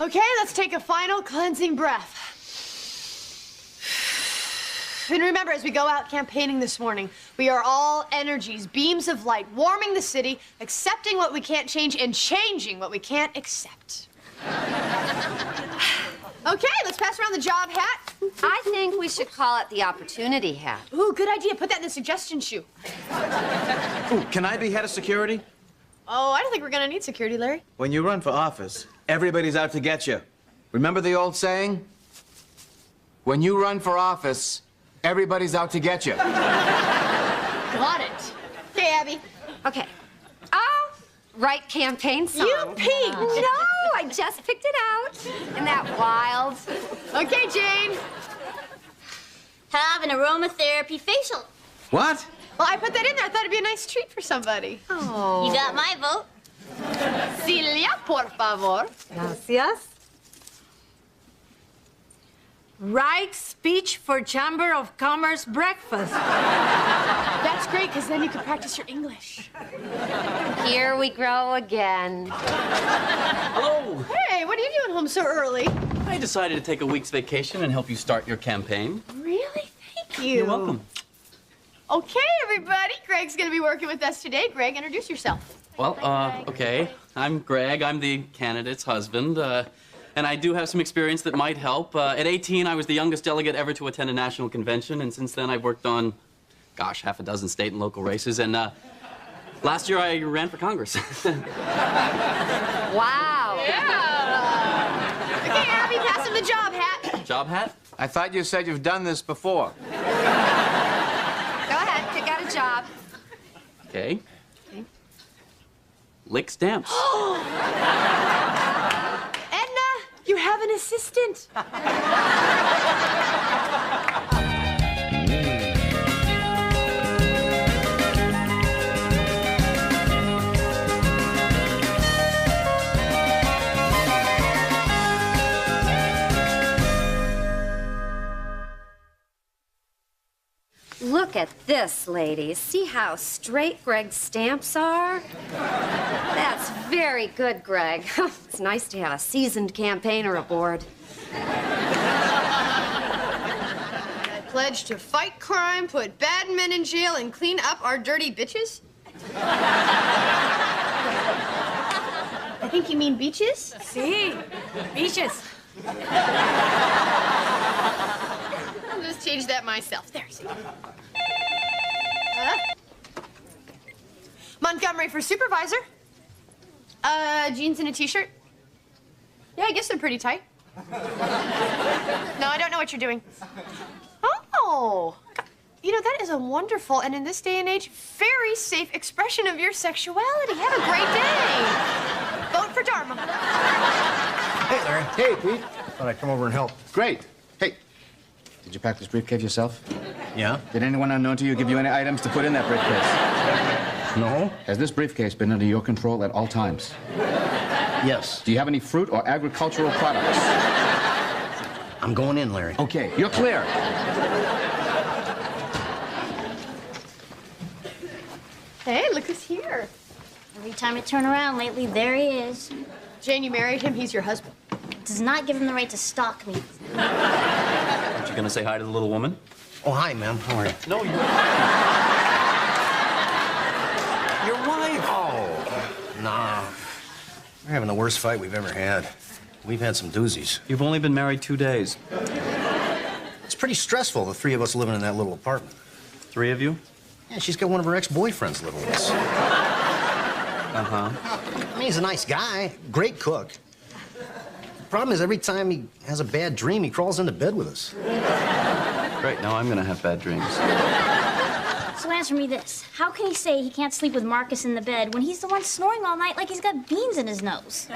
Okay, let's take a final cleansing breath. And remember, as we go out campaigning this morning, we are all energies, beams of light, warming the city, accepting what we can't change, and changing what we can't accept. Okay, let's pass around the job hat. I think we should call it the opportunity hat. Ooh, good idea. Put that in the suggestion shoe. Ooh, can I be head of security? Oh, I don't think we're gonna need security, Larry. When you run for office, everybody's out to get you. Remember the old saying? When you run for office, everybody's out to get you. Got it. Okay, Abby. Okay. Oh, right campaign song. You peeked. No, I just picked it out. Isn't that wild? Okay, Jane. Have an aromatherapy facial. What? Well, I put that in there. I thought it'd be a nice treat for somebody. Oh. You got my vote. Celia, por favor. Gracias. Right speech for Chamber of Commerce breakfast. That's great, because then you can practice your English. Here we grow again. Hello. Hey, what are you doing home so early? I decided to take a week's vacation and help you start your campaign. Really? Thank you. You're welcome. Okay, everybody. Greg's going to be working with us today. Greg, introduce yourself. Well, okay. I'm Greg. I'm the candidate's husband. And I do have some experience that might help. At 18, I was the youngest delegate ever to attend a national convention, and since then I've worked on, gosh, half a dozen state and local races, and last year I ran for Congress. Wow. Yeah. Okay, Abby, pass him the job hat. Job hat? I thought you said you've done this before. Go ahead, pick out a job. Okay. Lick stamps. You have an assistant. Look at this, ladies. See how straight Greg's stamps are? That's very good, Greg. It's nice to have a seasoned campaigner aboard. I pledge to fight crime, put bad men in jail, and clean up our dirty bitches. I think you mean beaches? Sí, beaches. I'll just change that myself. There, see. Montgomery for supervisor. Jeans and a t-shirt. Yeah, I guess they're pretty tight. No, I don't know what you're doing. Oh, you know, that is a wonderful and in this day and age, very safe expression of your sexuality. Have a great day. Vote for Dharma. Hey, Larry. Hey, Pete. Thought I'd come over and help. Great. Hey, did you pack this briefcase yourself? Yeah? Did anyone unknown to you give you any items to put in that briefcase? No? Has this briefcase been under your control at all times? Yes. Do you have any fruit or agricultural products? I'm going in, Larry. Okay, you're clear. Hey, look who's here. Every time I turn around lately, there he is. Jane, you married him. He's your husband. Does not give him the right to stalk me. Aren't you gonna say hi to the little woman? Oh, hi, ma'am. How are you? No, you. Your wife. Oh, nah. We're having the worst fight we've ever had. We've had some doozies. You've only been married 2 days. It's pretty stressful, the three of us living in that little apartment. 3 of you? Yeah, she's got one of her ex-boyfriends living with us. Uh-huh. I mean, he's a nice guy, great cook. The problem is every time he has a bad dream, he crawls into bed with us. Great, now I'm gonna have bad dreams. So answer me this. How can he say he can't sleep with Marcus in the bed when he's the one snoring all night like he's got beans in his nose?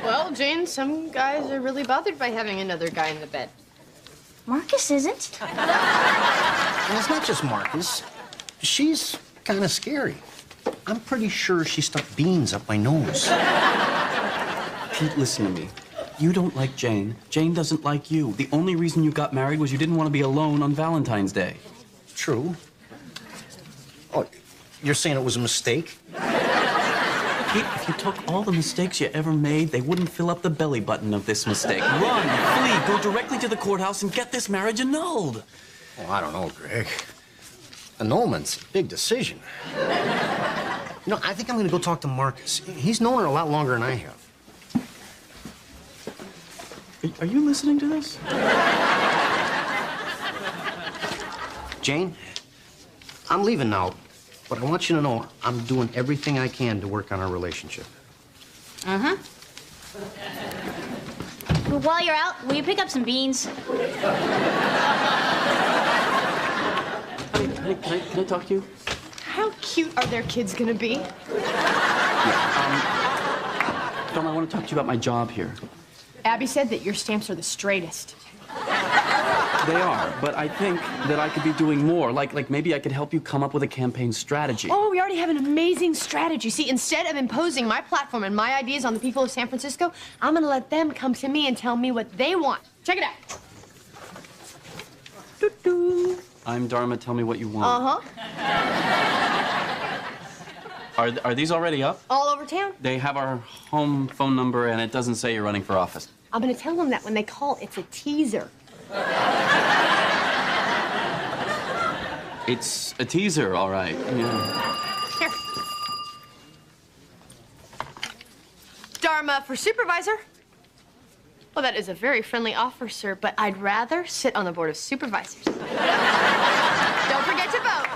Well, Jane, some guys are really bothered by having another guy in the bed. Marcus isn't. And it's not just Marcus. She's kind of scary. I'm pretty sure she stuck beans up my nose. Pete, listen to me. You don't like Jane. Jane doesn't like you. The only reason you got married was you didn't want to be alone on Valentine's Day. True. Oh, you're saying it was a mistake? If you took all the mistakes you ever made, they wouldn't fill up the belly button of this mistake. Run, flee, go directly to the courthouse and get this marriage annulled. Oh, I don't know, Greg. Annulment's a big decision. You know, I think I'm gonna go talk to Marcus. He's known her a lot longer than I have. Are you listening to this? Jane, I'm leaving now, but I want you to know I'm doing everything I can to work on our relationship. Well, while you're out, will you pick up some beans? Honey, can I talk to you? How cute are their kids gonna be? Dharma, I want to talk to you about my job here. Abby said that your stamps are the straightest. They are, but I think that I could be doing more. Like maybe I could help you come up with a campaign strategy. Oh, we already have an amazing strategy. See, instead of imposing my platform and my ideas on the people of San Francisco, I'm gonna let them come to me and tell me what they want. Check it out. Doo-doo. I'm Dharma, tell me what you want. Are these already up? All over town. They have our home phone number, and it doesn't say you're running for office. I'm gonna tell them that when they call, it's a teaser. It's a teaser, all right. Yeah. Here. Dharma for supervisor. Well, that is a very friendly offer, sir, but I'd rather sit on the board of supervisors. Don't forget to vote.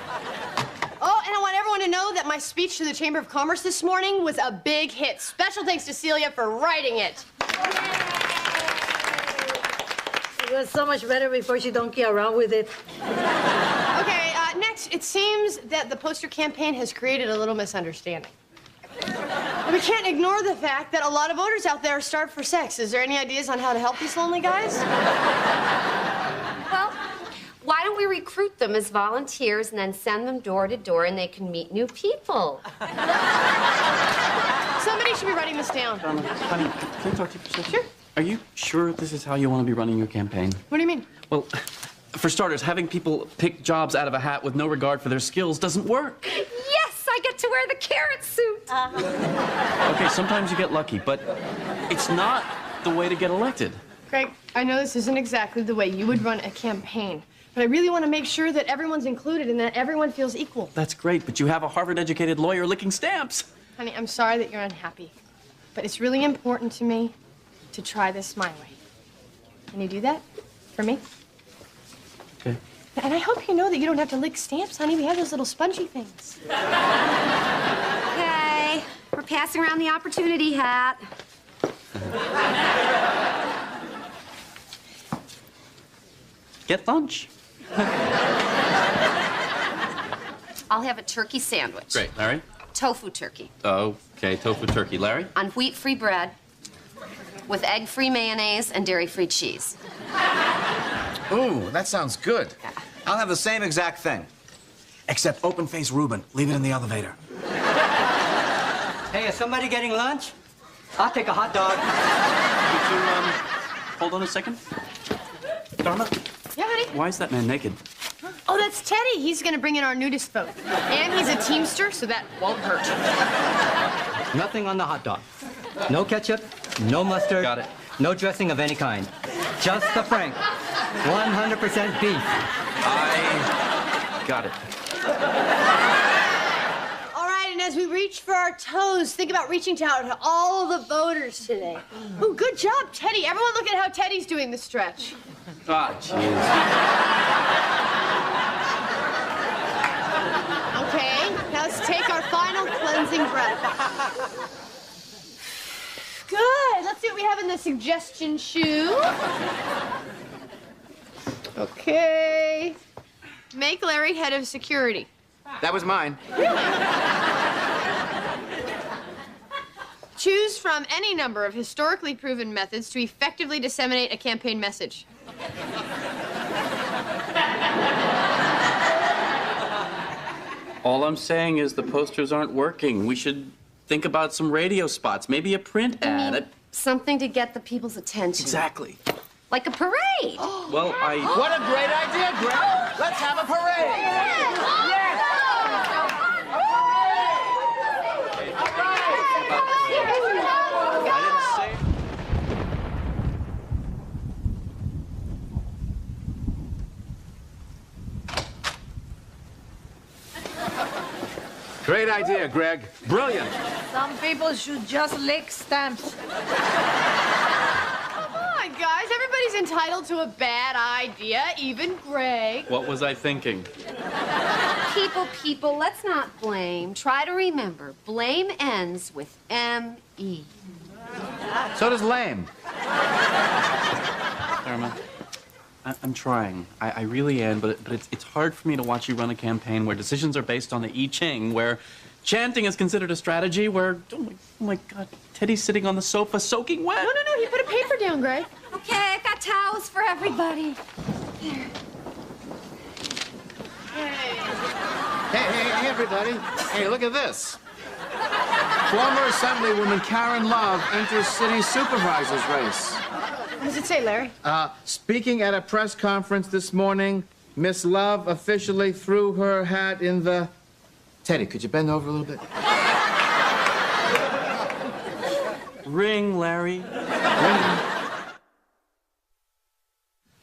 Oh, and I want everyone to know that my speech to the Chamber of Commerce this morning was a big hit. Special thanks to Celia for writing it. It was so much better before she donkey around with it. Okay, next, it seems that the poster campaign has created a little misunderstanding. We can't ignore the fact that a lot of voters out there are starved for sex. Is there any ideas on how to help these lonely guys? Well, why don't we recruit them as volunteers and then send them door to door and they can meet new people? Somebody should be writing this down. Honey, can I talk to you for a second? Sure. Are you sure this is how you want to be running your campaign? What do you mean? Well, for starters, having people pick jobs out of a hat with no regard for their skills doesn't work. Yes, I get to wear the carrot suit. Okay, sometimes you get lucky, but it's not the way to get elected. Greg, I know this isn't exactly the way you would run a campaign, but I really want to make sure that everyone's included and that everyone feels equal. That's great, but you have a Harvard-educated lawyer licking stamps. Honey, I'm sorry that you're unhappy, but it's really important to me to try this my way. Can you do that for me? Okay. And I hope you know that you don't have to lick stamps, honey. We have those little spongy things. Okay, we're passing around the opportunity hat. Get lunch. I'll have a turkey sandwich. Great. Larry? Tofu turkey. Okay, tofu turkey. Larry? On wheat-free bread with egg-free mayonnaise and dairy-free cheese. Ooh, that sounds good. Yeah. I'll have the same exact thing. Except open-faced Reuben. Leave it in the elevator. Hey, is somebody getting lunch? I'll take a hot dog. Could you, hold on a second? Dharma? Yeah, honey? Why is that man naked? Oh, that's Teddy. He's gonna bring in our nudist vote. And he's a Teamster, so that won't hurt. Nothing on the hot dog. No ketchup, no mustard. Got it. No dressing of any kind. Just the frank. 100% beef. I got it. All right, and as we reach for our toes, think about reaching out to all the voters today. Oh, good job, Teddy. Everyone look at how Teddy's doing the stretch. Ah, jeez. Okay, now let's take our final cleansing breath. Good. Let's see what we have in the suggestion shoe. Okay. Make Larry head of security. That was mine. Choose from any number of historically proven methods to effectively disseminate a campaign message. All I'm saying is the posters aren't working. We should think about some radio spots, maybe a print ad. Something to get the people's attention. Exactly. Like a parade. Well, What a great idea, Greg! Let's have a parade! Great idea, Greg. Brilliant. Some people should just lick stamps. Come on, guys. Everybody's entitled to a bad idea, even Greg. What was I thinking? People, let's not blame. Try to remember, blame ends with M-E. So does lame. Dharma, I'm trying. I really am, but it's hard for me to watch you run a campaign where decisions are based on the I Ching, where chanting is considered a strategy, where, oh my God, Teddy's sitting on the sofa soaking wet. No, he put a paper down, Greg. Okay, I got towels for everybody. Hey, everybody. Hey, look at this. Former Assemblywoman Karen Love enters city supervisor's race. What does it say, Larry? Speaking at a press conference this morning, Miss Love officially threw her hat in the... Teddy, could you bend over a little bit? Ring, Larry. Ring.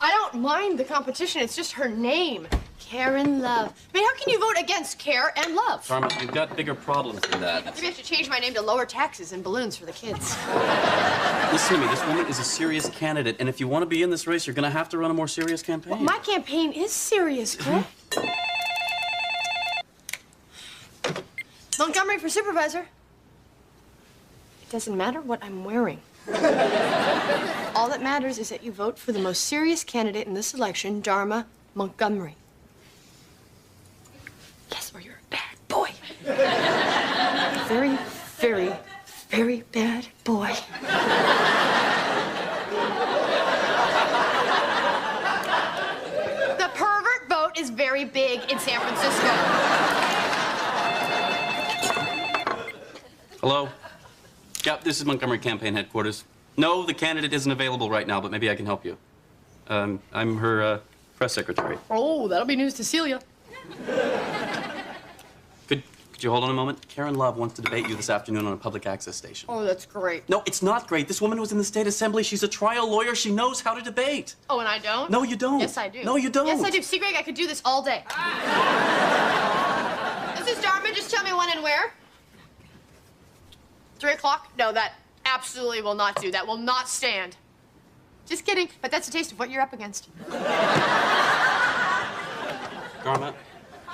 I don't mind the competition. It's just her name, Karen Love. I mean, how can you vote against Care and Love? Dharma, you've got bigger problems than that. Maybe I have to change my name to lower taxes and balloons for the kids. Listen to me, this woman is a serious candidate, and if you want to be in this race, you're going to have to run a more serious campaign. Well, my campaign is serious, Greg. Montgomery for supervisor. It doesn't matter what I'm wearing. All that matters is that you vote for the most serious candidate in this election, Dharma Montgomery. Yes, or you're a bad boy. Very, very, very bad boy. The pervert vote is very big in San Francisco. Hello? Yep, this is Montgomery Campaign Headquarters. No, the candidate isn't available right now, but maybe I can help you. I'm her press secretary. Oh, that'll be news to Celia. Could you hold on a moment? Karen Love wants to debate you this afternoon on a public access station. Oh, that's great. No, it's not great. This woman was in the state assembly. She's a trial lawyer. She knows how to debate. Oh, and I don't? No, you don't. Yes, I do. No, you don't. Yes, I do. See, Greg, I could do this all day. This is Dharma. Just tell me when and where. 3 o'clock? No, that absolutely will not do. That will not stand. Just kidding, but that's a taste of what you're up against. Dharma,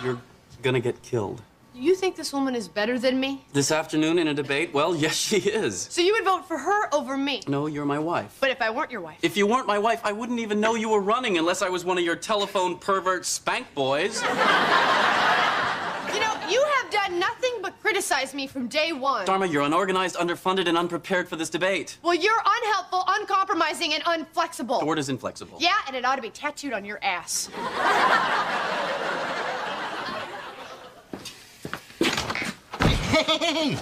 you're gonna get killed. You think this woman is better than me? This afternoon in a debate? Well, yes, she is. So you would vote for her over me? No, you're my wife. But if I weren't your wife? If you weren't my wife, I wouldn't even know you were running unless I was one of your telephone pervert spank boys. You know, you have done nothing but criticize me from day one. Dharma, you're unorganized, underfunded, and unprepared for this debate. Well, you're unhelpful, uncompromising, and unflexible. The word is inflexible. Yeah, and it ought to be tattooed on your ass. Hey!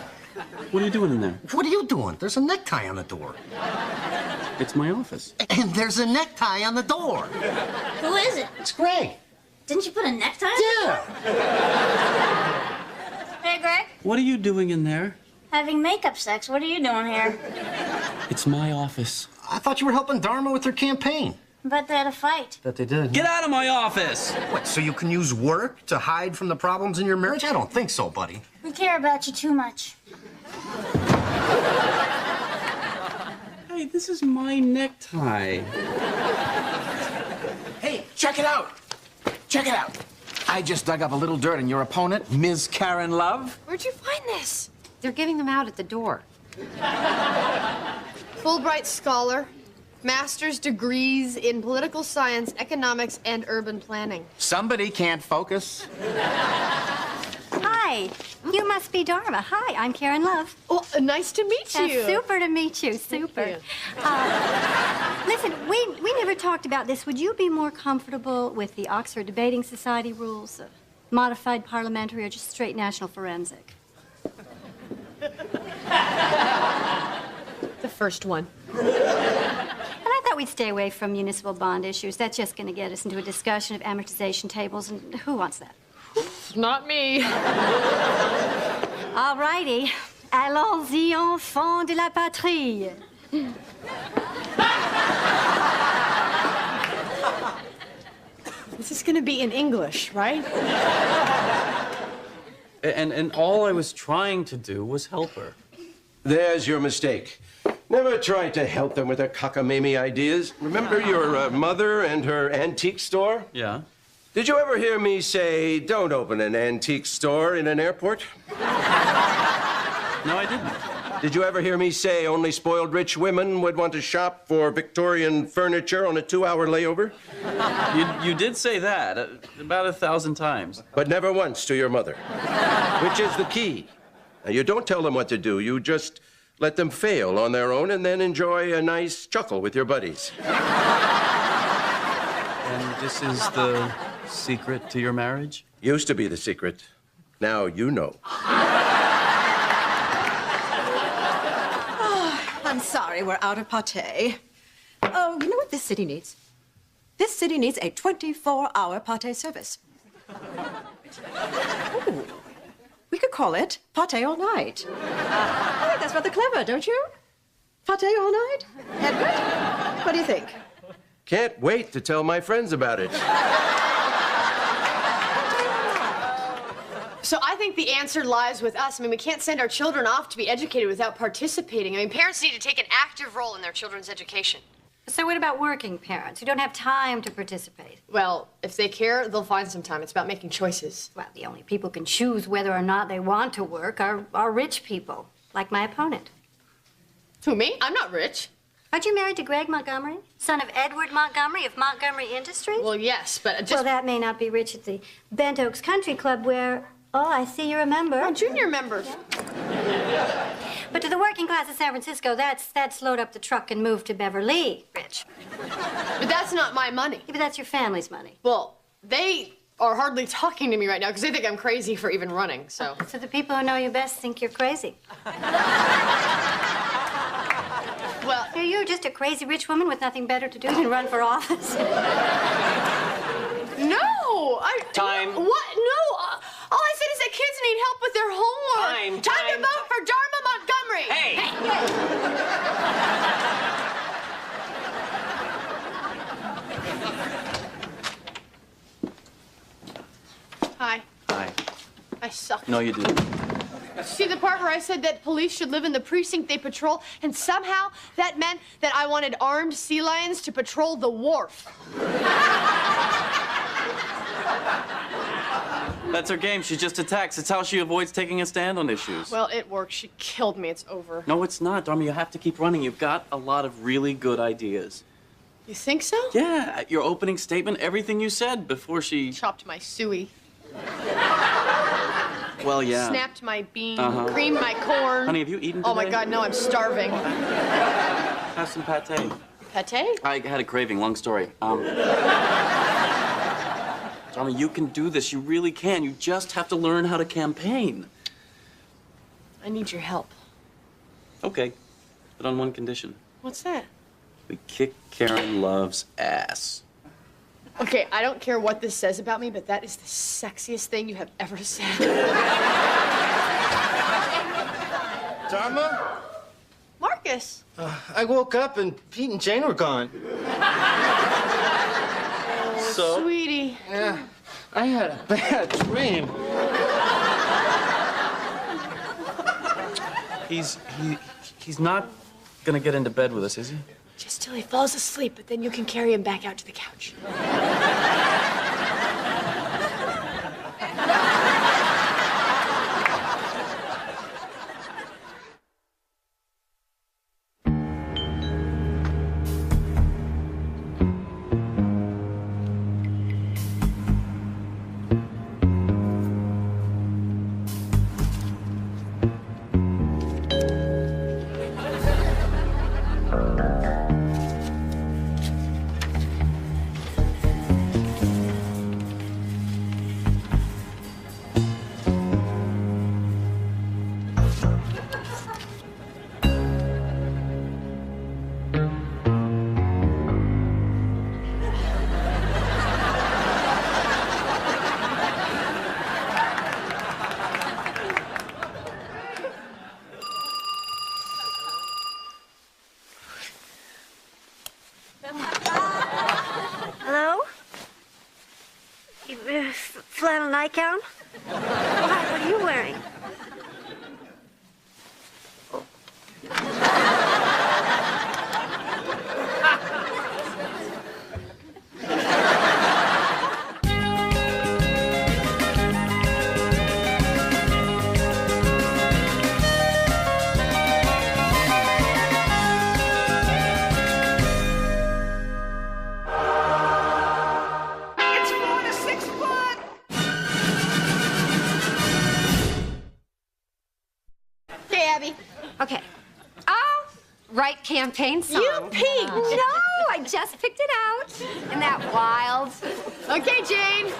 What are you doing in there? What are you doing? There's a necktie on the door. It's my office. And there's a necktie on the door. Who is it? It's Greg. Didn't you put a necktie on? Yeah. Hey, Greg. What are you doing in there? Having makeup sex. What are you doing here? It's my office. I thought you were helping Dharma with her campaign. Bet they had a fight. Bet they did. Get out of my office! What, so you can use work to hide from the problems in your marriage? I don't think so, buddy. We care about you too much. Hey, this is my necktie. Hey, check it out. Check it out. I just dug up a little dirt on your opponent, Ms. Karen Love. Where'd you find this? They're giving them out at the door. Fulbright scholar, master's degrees in political science, economics, and urban planning. Somebody can't focus. Hi, you must be Dharma. Hi, I'm Karen Love. Well, nice to meet you. Super to meet you, super. you. Listen, we never talked about this. Would you be more comfortable with the Oxford Debating Society rules, modified parliamentary, or just straight national forensic? The first one. And I thought we'd stay away from municipal bond issues. That's just going to get us into a discussion of amortization tables, and who wants that? Not me. All righty. Allons-y, enfants de la patrie. This is gonna be in English, right? And all I was trying to do was help her. There's your mistake. Never try to help them with their cockamamie ideas. Remember your mother and her antique store? Yeah. Did you ever hear me say, don't open an antique store in an airport? No, I didn't. Did you ever hear me say only spoiled rich women would want to shop for Victorian furniture on a 2-hour layover? You did say that about 1,000 times. But never once to your mother, which is the key. Now, you don't tell them what to do. You just let them fail on their own and then enjoy a nice chuckle with your buddies. And this is the secret to your marriage? Used to be the secret. Now you know. I'm sorry, we're out of pâté. Oh, you know what this city needs? This city needs a 24-hour pâté service. Ooh, we could call it pâté all night. I think that's rather clever, don't you? Pâté all night? Edward? What do you think? Can't wait to tell my friends about it. So I think the answer lies with us. I mean, we can't send our children off to be educated without participating. I mean, parents need to take an active role in their children's education. So what about working parents who don't have time to participate? Well, if they care, they'll find some time. It's about making choices. Well, the only people who can choose whether or not they want to work are rich people, like my opponent. Who, me? I'm not rich. Aren't you married to Greg Montgomery, son of Edward Montgomery of Montgomery Industries? Well, yes, but just... Well, that may not be rich at the Bent Oaks Country Club where... Oh, I see you're a member. I'm a junior member. Yeah. But to the working class of San Francisco, that's load up the truck and move to Beverly, rich. But that's not my money. Yeah, but that's your family's money. Well, they are hardly talking to me right now because they think I'm crazy for even running, so... So the people who know you best think you're crazy. Well... You're just a crazy rich woman with nothing better to do than run for office. No! Time. What? No! All I said is that kids need help with their homework. Time to vote for Dharma Montgomery! Hey! Hi. Hi. I suck. No, you didn't. See the part where I said that police should live in the precinct they patrol, and somehow that meant that I wanted armed sea lions to patrol the wharf. That's her game. She just attacks. It's how she avoids taking a stand on issues. Well, it worked. She killed me. It's over. No, it's not, Dharma. You have to keep running. You've got a lot of really good ideas. You think so? Yeah, your opening statement, everything you said before she... Chopped my suey. Well, yeah. Snapped my bean, creamed my corn. Honey, have you eaten today? Oh, my God, no, I'm starving. Have some pâté. Pâté? I had a craving, long story. Dharma, you can do this. You really can. You just have to learn how to campaign. I need your help. Okay, but on one condition. What's that? We kick Karen Love's ass. Okay, I don't care what this says about me, but that is the sexiest thing you have ever said. Dharma? Marcus. I woke up and Pete and Jane were gone. So? Sweetie. Yeah, I had a bad dream. He's not gonna get into bed with us, is he? Just till he falls asleep, but then you can carry him back out to the couch. flannel nightgown? Why, what are you wearing? Okay. Oh, right campaign song. You peeked. No, I just picked it out. Isn't that wild? Okay, Jane.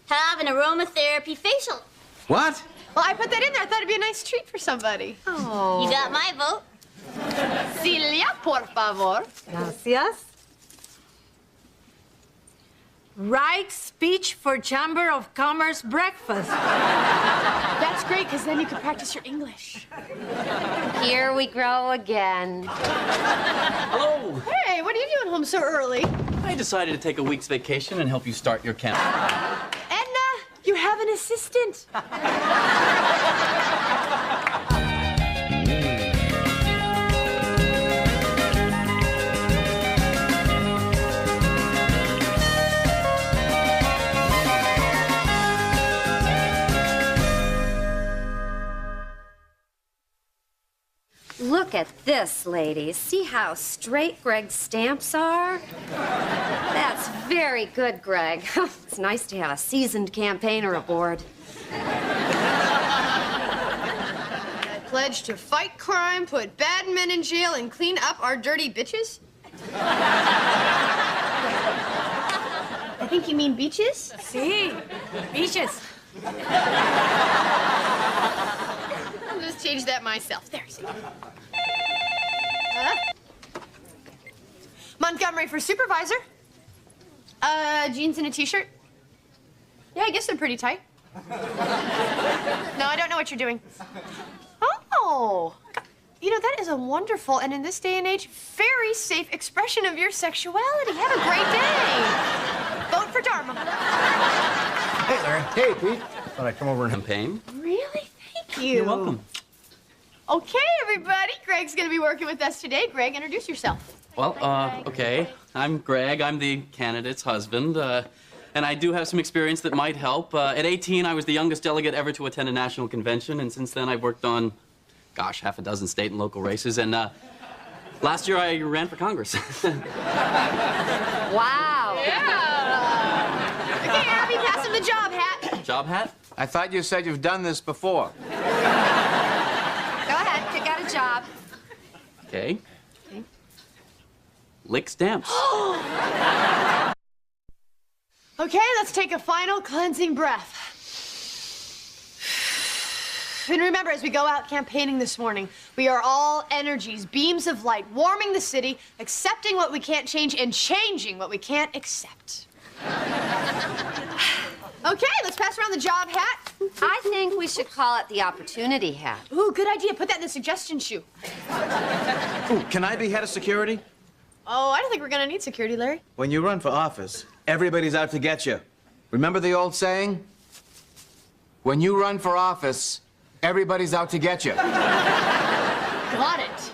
Have an aromatherapy facial. What? Well, I put that in there. I thought it'd be a nice treat for somebody. Oh. You got my vote. Celia, por favor. Gracias. Right speech for Chamber of Commerce breakfast. That's great, because then you can practice your English. Here we grow again. Hello. Hey, what are you doing home so early? I decided to take a week's vacation and help you start your camp. Edna, you have an assistant. Look at this, ladies. See how straight Greg's stamps are? That's very good, Greg. It's nice to have a seasoned campaigner aboard. I pledge to fight crime, put bad men in jail, and clean up our dirty bitches. I think you mean beaches? Sí, beaches. I'll just change that myself. There, see. Montgomery for supervisor. Jeans and a t-shirt. Yeah, I guess they're pretty tight. No, I don't know what you're doing. Oh, you know, that is a wonderful and in this day and age, very safe expression of your sexuality. Have a great day. Vote for Dharma. Hey, Larry. Hey, Pete. Thought I'd come over and... Campaign? Really? Thank you. You're welcome. Okay, everybody. Greg's gonna be working with us today. Greg, introduce yourself. Well, okay. I'm Greg. I'm the candidate's husband. And I do have some experience that might help. At 18, I was the youngest delegate ever to attend a national convention, and since then I've worked on, gosh, half a dozen state and local races, and last year I ran for Congress. Wow. Yeah. Okay, Abby, pass him the job hat. Job hat? I thought you said you've done this before. Go ahead, pick out a job. Okay. Lick stamps. Okay, let's take a final cleansing breath. And remember, as we go out campaigning this morning, we are all energies, beams of light, warming the city, accepting what we can't change, and changing what we can't accept. Okay, let's pass around the job hat. I think we should call it the opportunity hat. Ooh, good idea. Put that in the suggestion shoe. Ooh, can I be head of security? Oh, I don't think we're gonna need security, Larry. When you run for office, everybody's out to get you. Remember the old saying? When you run for office, everybody's out to get you. Got it.